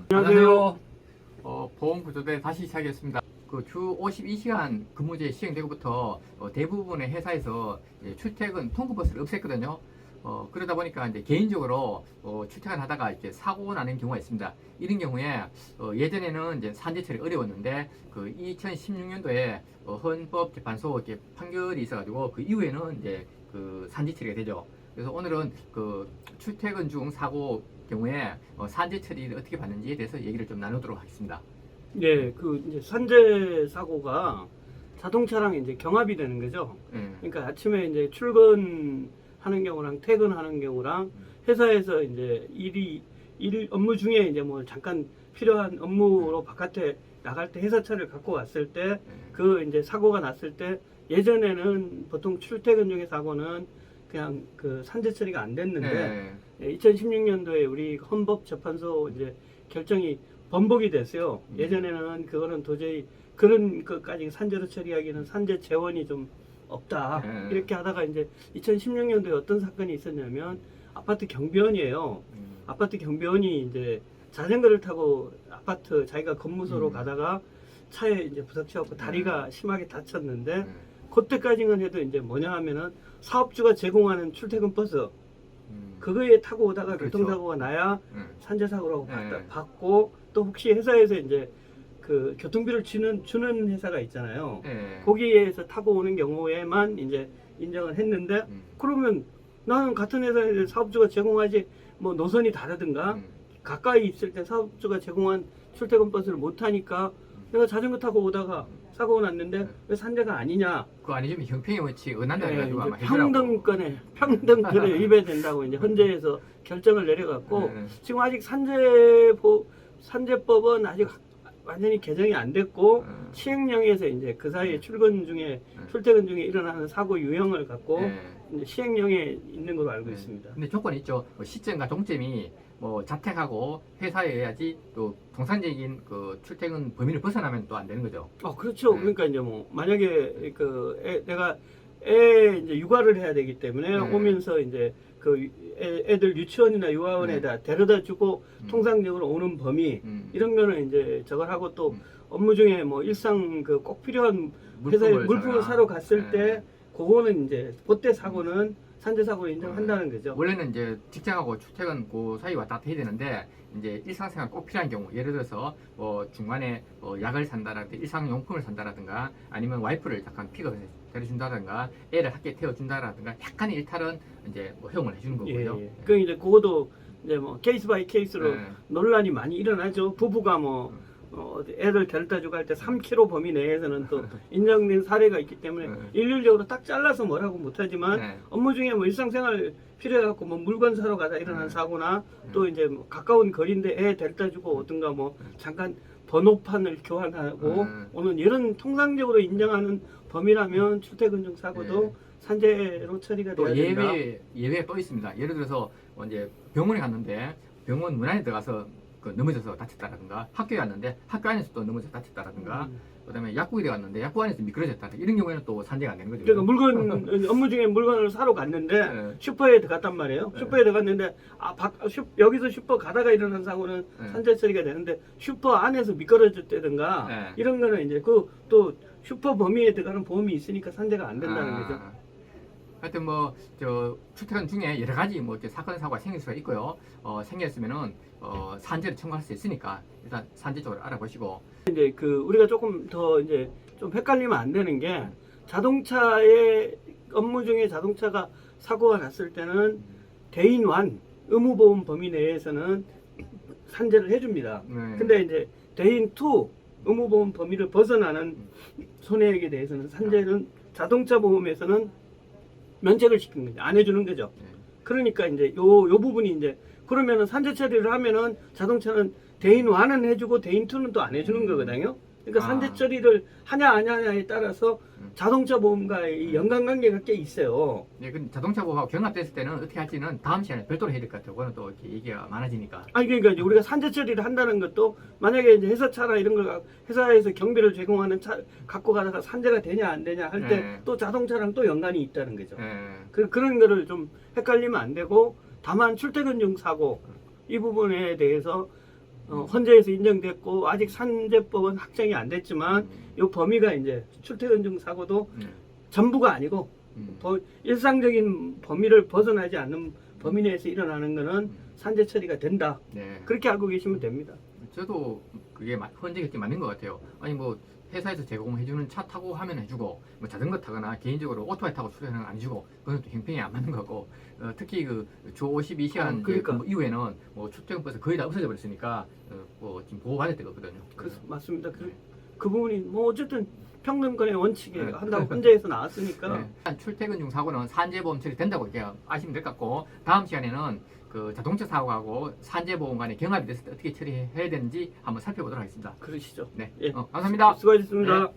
안녕하세요. 보험구조대 다시 시작하겠습니다. 그 주 52시간 근무제 시행되고부터 대부분의 회사에서 출퇴근 통근버스를 없앴거든요. 그러다 보니까 이제 개인적으로 출퇴근하다가 이렇게 사고 나는 경우가 있습니다. 이런 경우에 예전에는 이제 산재처리 어려웠는데 그 2016년도에 헌법재판소 이렇게 판결이 있어가지고 그 이후에는 이제 그 산재 처리가 되죠. 그래서 오늘은 그 출퇴근 중 사고 경우에 산재 처리를 어떻게 받는지에 대해서 얘기를 좀 나누도록 하겠습니다. 예, 그 이제 산재 사고가 자동차랑 이제 경합이 되는 거죠. 그러니까 아침에 이제 출근하는 경우랑 퇴근하는 경우랑 회사에서 이제 일 업무 중에 이제 뭐 잠깐 필요한 업무로 바깥에 나갈 때 회사 차를 갖고 왔을 때 그 이제 사고가 났을 때 예전에는 보통 출퇴근 중에 사고는 그냥 그 산재 처리가 안 됐는데 2016년도에 우리 헌법재판소 이제 결정이 번복이 됐어요. 예전에는 그거는 도저히 그런 것까지 산재로 처리하기는 산재 재원이 좀 없다. 이렇게 하다가 이제 2016년도에 어떤 사건이 있었냐면 아파트 경비원이에요. 아파트 경비원이 이제 자전거를 타고 아파트 자기가 건무소로 가다가 차에 이제 부닥쳐갖고 다리가 심하게 다쳤는데 그때까지는 해도 이제 뭐냐 하면은 사업주가 제공하는 출퇴근 버스 그거에 타고 오다가 그렇죠. 교통사고가 나야 산재사고라고 받고 또 혹시 회사에서 이제 그 교통비를 주는 회사가 있잖아요. 거기에서 타고 오는 경우에만 이제 인정을 했는데 그러면 나는 같은 회사에 사업주가 제공하지 뭐 노선이 다르든가 가까이 있을 때 사업주가 제공한 출퇴근 버스를 못 타니까 내가 자전거 타고 오다가 사고가 났는데 왜 산재가 아니냐? 그거 아니면 형평의 원칙 은한다 해가지고 아마 평등권에 위배된다고 이제 헌재에서 결정을 내려갔고 지금 아직 산재법은 아직 완전히 개정이 안 됐고 시행령에서 이제 그 사이에 출퇴근 중에 일어나는 사고 유형을 갖고 이제 시행령에 있는 걸로 알고 있습니다. 근데 조건이 있죠. 시점과 종점이 뭐 자택하고 회사에 해야지 또 통상적인 그 출퇴근 범위를 벗어나면 또 안 되는 거죠. 그렇죠. 그러니까 이제 뭐 만약에 내가 애 이제 육아를 해야 되기 때문에 오면서 이제 그 애들 유치원이나 유아원에다 데려다 주고 통상적으로 오는 범위 이런 거는 이제 저걸 하고 또 업무 중에 뭐 일상 그 꼭 필요한 회사에 물품을 사러 갔을 때 그거는 이제 그때 사고는 산재 사고를 인정한다는 거죠. 원래는 이제 직장하고 출퇴근 그 사이 왔다 갔다 해야 되는데 이제 일상생활 꼭 필요한 경우 예를 들어서 뭐 중간에 약을 산다라든가 일상용품을 산다라든가 아니면 와이프를 잠깐 픽업해서 데려준다든가 애를 학교에 태워준다라든가 약간의 일탈은 이제 뭐 허용을 해주는 거고요. 그 이제 그것도 이제 뭐 케이스 바이 케이스로 논란이 많이 일어나죠. 부부가 뭐 애들 데려다 주고 할 때 3km 범위 내에서는 또 인정된 사례가 있기 때문에 일률적으로 딱 잘라서 뭐라고 못하지만 업무 중에 뭐 일상생활 필요해갖고 뭐 물건 사러 가다 일어난 사고나 또 이제 뭐 가까운 거리인데 애 데려다 주고 어떤가 뭐 잠깐 번호판을 교환하고 오는 이런 통상적으로 인정하는 범위라면 출퇴근 중 사고도 산재로 처리가 또 돼야 된다. 예외가 또 있습니다. 예를 들어서 이제 병원에 갔는데 병원 문 안에 들어가서 넘어져서 다쳤다라든가 학교에 갔는데 학교 안에서 또 넘어져서 다쳤다라든가 그다음에 약국에 갔는데 약국 안에서 미끄러졌다 이런 경우에는 또 산재가 안 되는 거죠. 그러니까 업무 중에 물건을 사러 갔는데 슈퍼에 들어갔단 말이에요. 슈퍼에 들어갔는데 여기서 슈퍼 가다가 일어난 사고는 산재 처리가 되는데 슈퍼 안에서 미끄러졌다든가 이런 거는 이제 그 또 슈퍼 범위에 들어가는 보험이 있으니까 산재가 안 된다는 거죠. 하여튼 뭐 저 출퇴근 중에 여러 가지 뭐 이렇게 사건 사고가 생길 수가 있고요. 생겼으면은 산재를 청구할 수 있으니까 일단 산재 쪽으로 알아보시고 이제 그 우리가 조금 더 이제 좀 헷갈리면 안 되는 게 자동차의 업무 중에 자동차가 사고가 났을 때는 대인완 의무보험 범위 내에서는 산재를 해줍니다. 근데 이제 대인2 의무보험 범위를 벗어나는 손해액에 대해서는 산재는 자동차 보험에서는 면책을 시키는 거죠. 안 해주는 거죠. 그러니까 이제 요 부분이 이제 그러면은 산재 처리를 하면은 자동차는 대인 1은 해주고 대인 2는 또 안 해주는 거거든요. 그러니까 산재 처리를 하냐 안 하냐에 따라서 자동차 보험과의 연관관계가 꽤 있어요. 네, 그 자동차 보험하고 경합됐을 때는 어떻게 할지는 다음 시간에 별도로 해야 될 것 같아요. 그거는 또 이렇게 얘기가 많아지니까. 아니 그러니까 이제 우리가 산재 처리를 한다는 것도 만약에 이제 회사 차나 이런 걸 회사에서 경비를 제공하는 차 갖고 가다가 산재가 되냐 안 되냐 할 때 또 자동차랑 또 연관이 있다는 거죠. 그런 거를 좀 헷갈리면 안 되고 다만 출퇴근 중 사고 이 부분에 대해서 헌재에서 인정됐고 아직 산재법은 확정이 안 됐지만 이 범위가 이제 출퇴근 중 사고도 전부가 아니고 일상적인 범위를 벗어나지 않는 범위 내에서 일어나는 거는 산재 처리가 된다. 네. 그렇게 알고 계시면 됩니다. 저도 그게 헌재겠지 맞는 것 같아요. 아니 뭐 회사에서 제공해주는 차 타고 하면 해주고 뭐 자전거 타거나 개인적으로 오토바이 타고 출퇴근하는 건 안 해주고 그건 또 형평이 안 맞는 거고 특히 그 주 52시간 그러니까. 이후에는 뭐 출퇴근 버스 거의 다 없어져 버렸으니까 뭐 지금 보호받을 때가 없거든요. 맞습니다. 네. 그 부분이 뭐 어쨌든 평등권의 원칙에 네. 한다고 헌재에서 나왔으니까 네. 출퇴근 중 사고는 산재보험 처리된다고 이렇게 아시면 될 것 같고 다음 시간에는 그 자동차 사고하고 산재보험 간의 경합이 됐을 때 어떻게 처리해야 되는지 한번 살펴보도록 하겠습니다. 그러시죠. 네, 예. 감사합니다. 수고하셨습니다. 네.